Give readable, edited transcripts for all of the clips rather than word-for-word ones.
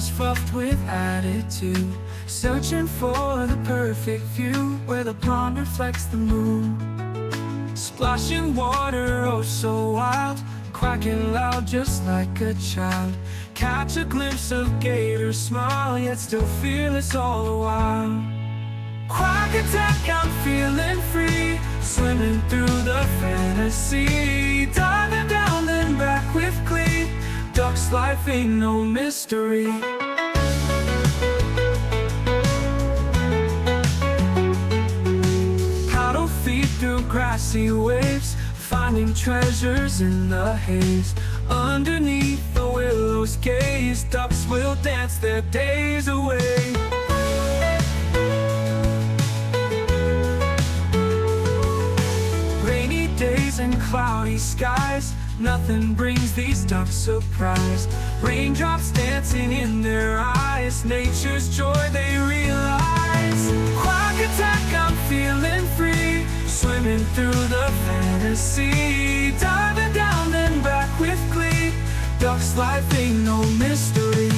feathers fluffed with attitude, searching for the perfect view where the pond reflects the moon. Splashing water, oh so wild, quacking loud just like a child. Catch a glimpse of gator smile, yet still fearless all the while. Quack attack, I'm feeling free, swimming through the fantasy, diving down then back with glee. Duck's life ain't no mystery. Paddle feet through grassy waves, finding treasures in the haze. Underneath the willows gaze, ducks will dance their days away. Rainy days and cloudy skies, nothing brings these ducks surprise. Raindrops dancing in their eyes, nature's joy they realize. Quack attack, I'm feeling free, swimming through the fantasy, diving down then back with glee. Duck's life ain't no mystery.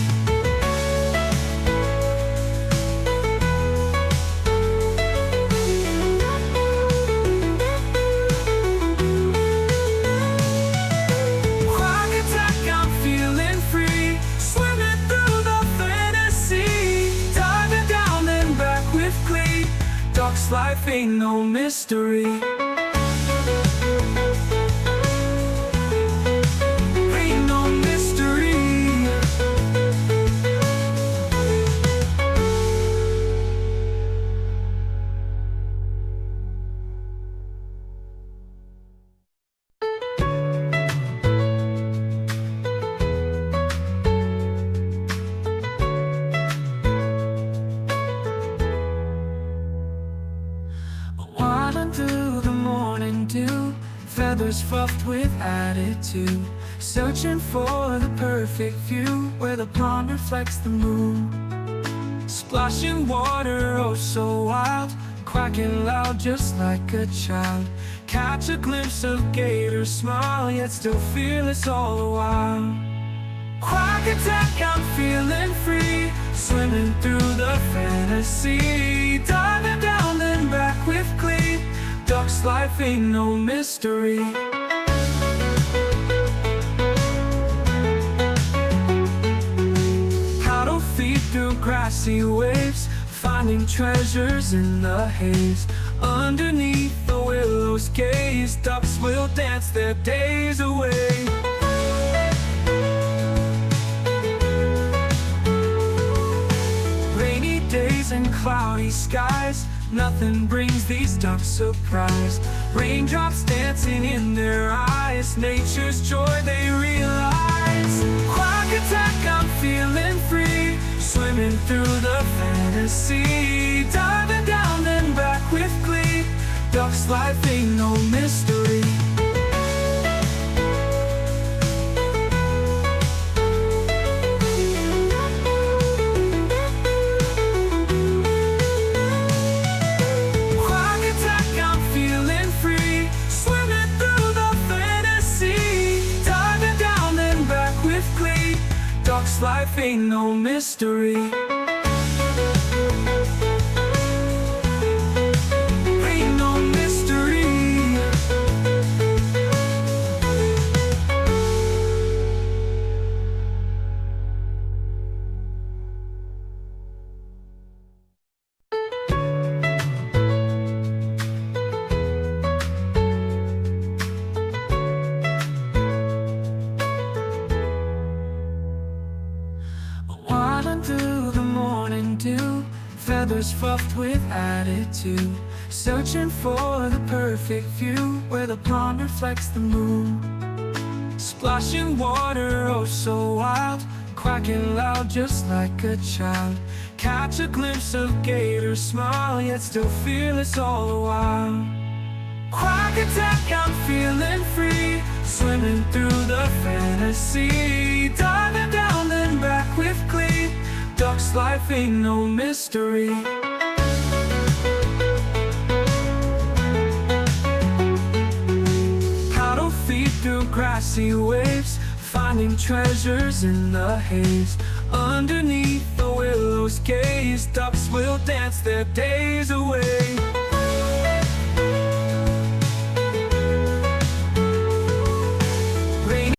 Quack attack, I'm feeling free, swimming through the fantasy, diving down then back with glee. Duck's life ain't no mystery. Ain't no mystery. Winding through the morning dew, feathers fluffed with attitude, searching for the perfect view where the pond reflects the moon. Splashing water, oh so wild, quacking loud just like a child. Catch a glimpse of gator smile, yet still fearless all the while. Quack attack, I'm feeling free, swimming through the fantasy, diving down then back with glee. Duck's life ain't no mystery. Paddle feet through grassy waves, finding treasures in the haze. Underneath the willows gaze, ducks will dance their days away. Rainy days and cloudy skies, nothing brings these ducks surprise. Raindrops dancing in their eyes, nature's joy they realize. Quack attack, I'm feeling free, swimming through the fantasy, diving down then back with glee. Duck's life ain't no mystery. Duck's life ain't no mystery. Ain't no mystery. Through the morning dew, feathers fluffed with attitude, searching for the perfect view where the pond reflects the moon. Splashing water, oh so wild, quacking loud just like a child. Catch a glimpse of gator smile, yet still fearless all the while. Quack attack, I'm feeling free, swimming through the fantasy, diving down then back with glee. Duck's life ain't no mystery. Paddle feet through grassy waves, find finding treasures in the haze. Underneath the willows gaze, ducks will dance their days away.